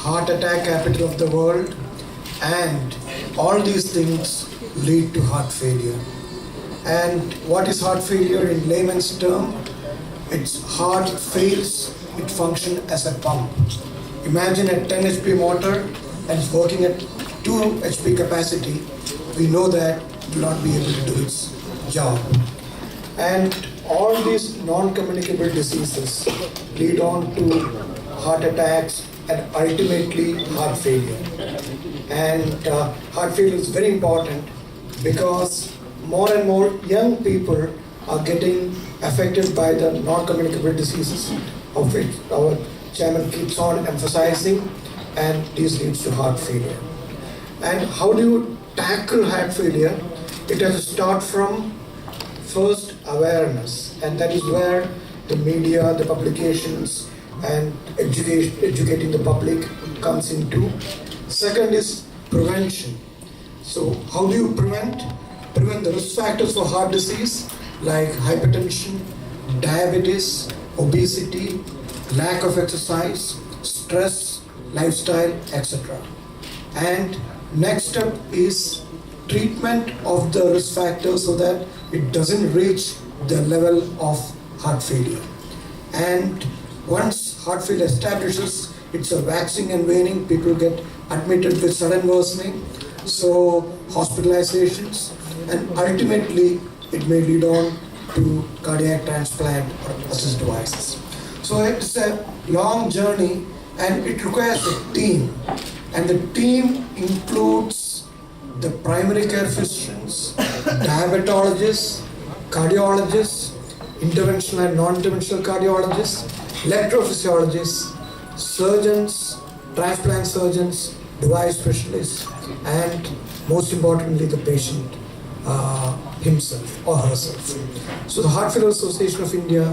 heart attack capital of the world, and all these things lead to heart failure. And what is heart failure in layman's term? Its heart fails, it functions as a pump. Imagine a 10 HP motor and it's working at 2 HP capacity. We know that it will not be able to do its job. And all these non-communicable diseases lead on to heart attacks and ultimately heart failure. And heart failure is very important because more and more young people are getting affected by the non-communicable diseases, of which our chairman keeps on emphasizing, and this leads to heart failure. And how do you tackle heart failure? It has to start from first awareness, and that is where the media, the publications, and educating the public comes into. Second is prevention. So how do you prevent? Prevent the risk factors for heart disease like hypertension, diabetes, obesity, lack of exercise, stress, lifestyle, etc. And next step is treatment of the risk factors so that it doesn't reach the level of heart failure. And once heart failure establishes, it's a waxing and waning. People get admitted with sudden worsening, so hospitalizations, and ultimately it may lead on to cardiac transplant or assist devices. So it's a long journey and it requires a team, and the team includes the primary care physicians, diabetologists, cardiologists, interventional and non-interventional cardiologists, electrophysiologists, surgeons, transplant surgeons, device specialists, and most importantly the patient himself or herself. So the Heart Failure Association of India,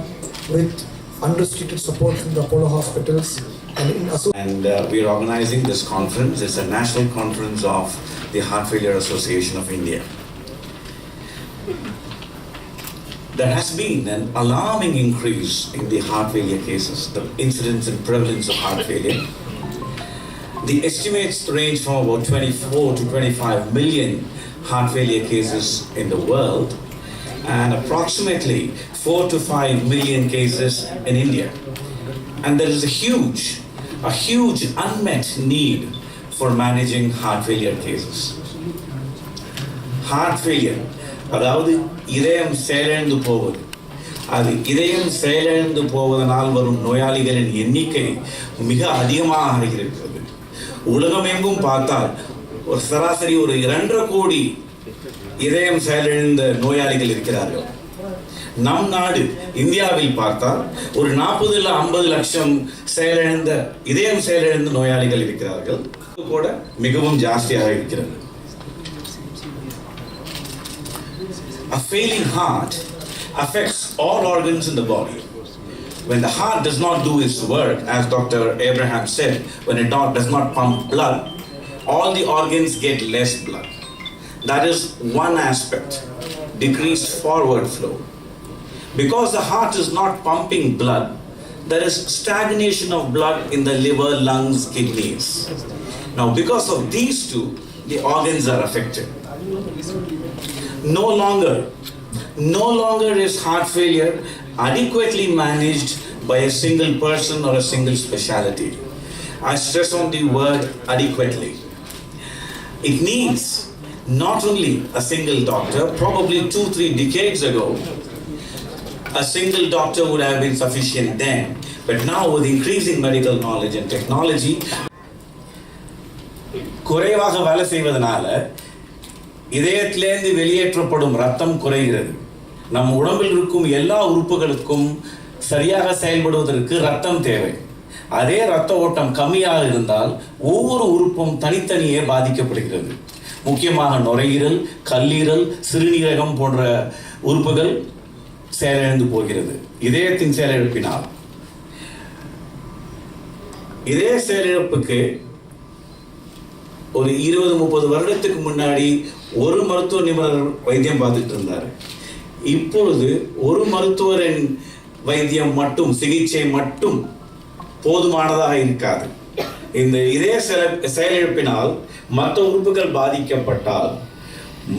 with unrestricted support from the Apollo hospitals and we are organizing this conference. It's a national conference of the Heart Failure Association of India. There has been an alarming increase in the heart failure cases, the incidence and prevalence of heart failure. The estimates range from about 24 to 25 million heart failure cases in the world, and approximately 4 to 5 million cases in India. And there is a huge unmet need for managing heart failure cases. Heart failure, அதாவது இதயம் செயலிழந்து போவது, அது இதயம் செயலிழந்து போவதனால் வரும் நோயாளிகளின் எண்ணிக்கை மிக அதிகமாக இருக்கிறது. உலகமெங்கும் பார்த்தால் ஒரு சராசரி ஒரு 2.5 கோடி இதயம் செயலிழந்த நோயாளிகள் இருக்கிறார்கள். நம் நாடு இந்தியாவில் பார்த்தால் ஒரு 40 to 50 லட்சம் இதயம் செயலிழந்த நோயாளிகள் இருக்கிறார்கள். கூட மிகவும் ஜாஸ்தியாக இருக்கிறது. A failing heart affects all organs in the body. When the heart does not do its work, as Dr. Abraham said, when it does not pump blood, all the organs get less blood. That is one aspect, decreased forward flow. Because the heart is not pumping blood, there is stagnation of blood in the liver, lungs, kidneys. Now, because of these two, the organs are affected. No longer is heart failure adequately managed by a single person or a single specialty. I stress on the word adequately. It needs not only a single doctor. Probably 2-3 decades ago, a single doctor would have been sufficient then. But now with increasing medical knowledge and technology, குறைவாக வேலை செய்வதனால இதயத்திலிருந்து வெளியேற்றப்படும் ரத்தம் குறைகிறது. நம் உடம்பில் இருக்கும் எல்லா உறுப்புகளுக்கும் சரியாக செயல்படுவதற்கு ரத்தம் தேவை. அதே ரத்த ஓட்டம் கம்மியாக இருந்தால் ஒவ்வொரு உறுப்பும் தனித்தனியே பாதிக்கப்படுகிறது. முக்கியமாக நுரையீரல், கல்லீரல், சிறுநீரகம் போன்ற உறுப்புகள் செயலிழந்து போகிறது இதயத்தின் செயலிழப்பினால். இதய செயலிழப்புக்கு ஒரு 20-30 வருடத்துக்கு முன்னாடி ஒரு மருத்துவ நிபுணர் வைத்தியம் பார்த்துட்டு இருந்தார். இப்பொழுது ஒரு மருத்துவரின் வைத்தியம் மட்டும், சிகிச்சை மட்டும் போதுமானதாக இருக்காது. இந்த இதய செயலிழப்பினால் மற்ற உறுப்புகள் பாதிக்கப்பட்டால்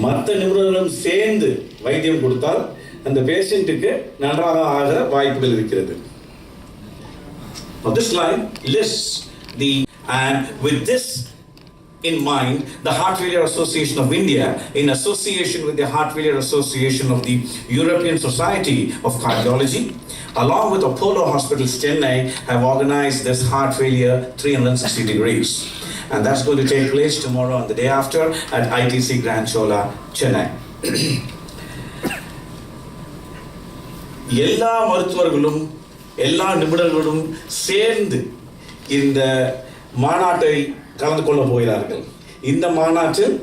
மற்ற நிபுணர்களும் சேர்ந்து வைத்தியம் கொடுத்தால் அந்த பேஷண்ட்டுக்கு நன்றாக ஆகிற வாய்ப்புகள் இருக்கிறது. This slide lists and with this in mind, the Heart Failure Association of India, in association with the Heart Failure Association of the European Society of Cardiology, along with Apollo Hospitals Chennai, have organized this Heart Failure 360 degrees. And that's going to take place tomorrow and the day after at ITC Grand Chola, Chennai. எல்லா மருத்துவர்களும் எல்லா நிபுணர்களும் சேர்ந்து இந்த மாநாட்டை கலந்து கொள்ள போகிறார்கள். இந்த மாநாட்டில்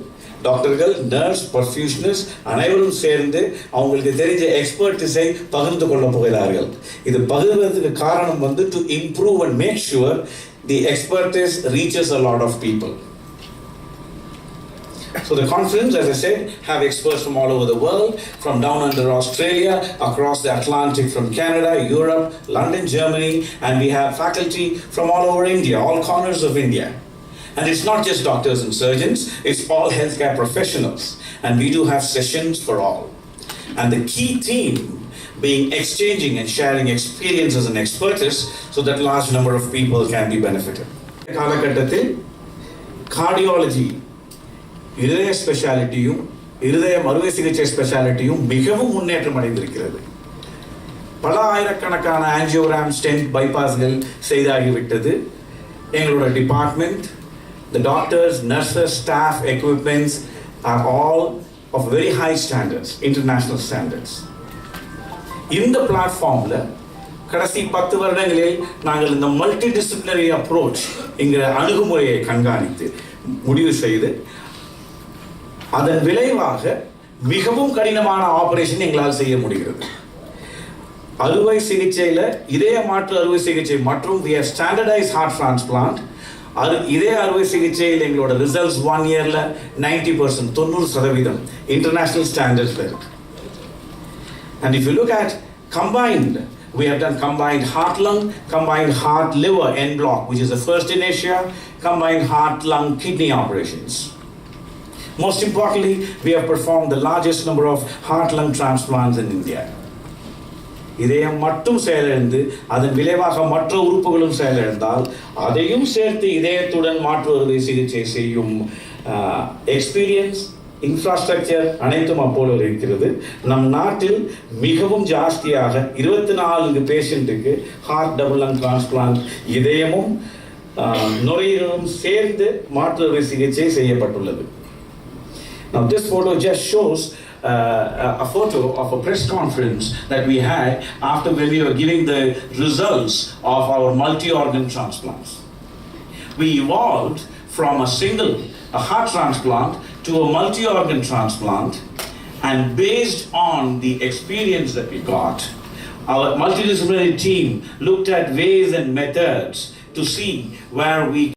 டாக்டர்கள், நர்ஸ், பர்ஃபியூஷனிஸ்ட் அனைவரும் சேர்ந்து அவங்களுக்கு தெரிஞ்ச எக்ஸ்பர்டிஸை பகிர்ந்து கொள்ள போகிறார்கள். இது பகிர்வதற்கு காரணம் வந்து to improve and make sure the expertise reaches a lot of people. So the conference, as I said, have experts from all over the world, from down under Australia, across the Atlantic, from Canada, Europe, London, Germany, and we have faculty from all over India, all corners of India. And it's not just doctors and surgeons, it's all healthcare professionals. And we do have sessions for all. And the key theme being exchanging and sharing experiences and expertise so that large number of people can be benefited. காலகட்டத்தில் cardiology இருதய ஸ்பெஷாலிட்டியும் இருதய அறுவை சிகிச்சை ஸ்பெஷாலிட்டியும் மிகவும் முன்னேற்றம் அடைந்திருக்கிறது. பல ஆயிரக்கணக்கான ஆஞ்சியோகிராம், ஸ்டென்ட், பைபாஸ்கள் செய்தாகிவிட்டது. எங்களோட department, the doctors, nurses, staff, equipments are all of very high standards, international standards. இந்த பிளாட்ஃபார்ம்ல கடைசி 10 வருடங்களில் நாங்கள் இந்த மல்டி டிசிப்ளினரி அப்ரோச் என்கிற அணுகுமுறையை கண்காணித்து முடிவு செய்து அதன் விளைவாக மிகவும் கடினமான ஆபரேஷன் எங்களால் செய்ய முடிகிறது. அறுவை சிகிச்சையில் இதய மாற்று அறுவை சிகிச்சை மற்றும் we have standardized heart transplant. இதய அறுவை சிகிச்சையில் எங்களோட ரிசல்ட்ஸ் 1 இயர்ல 90%, 90% இன்டர்நேஷனல் ஸ்டாண்டர்ட்ஸ்ல இருக்கு. And if you look at combined, we have done combined heart lung, combined heart liver en bloc, which is the first in Asia, combined heart lung kidney operations. Most importantly, we have performed the largest number of heart lung transplants in India. இதயம் மட்டும் செயலிழந்து அதன் விளைவாக மற்ற உறுப்புகளும் செயலிழந்தால் அதையும் சேர்த்து இதயத்துடன் மாற்று அறுவை சிகிச்சை செய்யும் எக்ஸ்பீரியன்ஸ், இன்ஃப்ராஸ்ட்ரக்சர் அனைத்தும் அப்போலோ இருக்கிறது. நம் நாட்டில் மிகவும் ஜாஸ்தியாக 24 பேஷண்ட்டுக்கு ஹார்ட் டபுள் லங் டிரான்ஸ்பிளான்ட், இதயமும் நுரையீரலும் சேர்ந்து மாற்று அறுவை சிகிச்சை செய்யப்பட்டுள்ளது. Now this photo just shows a photo of a press conference that we had after when we were giving the results of our multi-organ transplants. We evolved from a heart transplant to a multi-organ transplant, and based on the experience that we got, our multidisciplinary team looked at ways and methods to see where we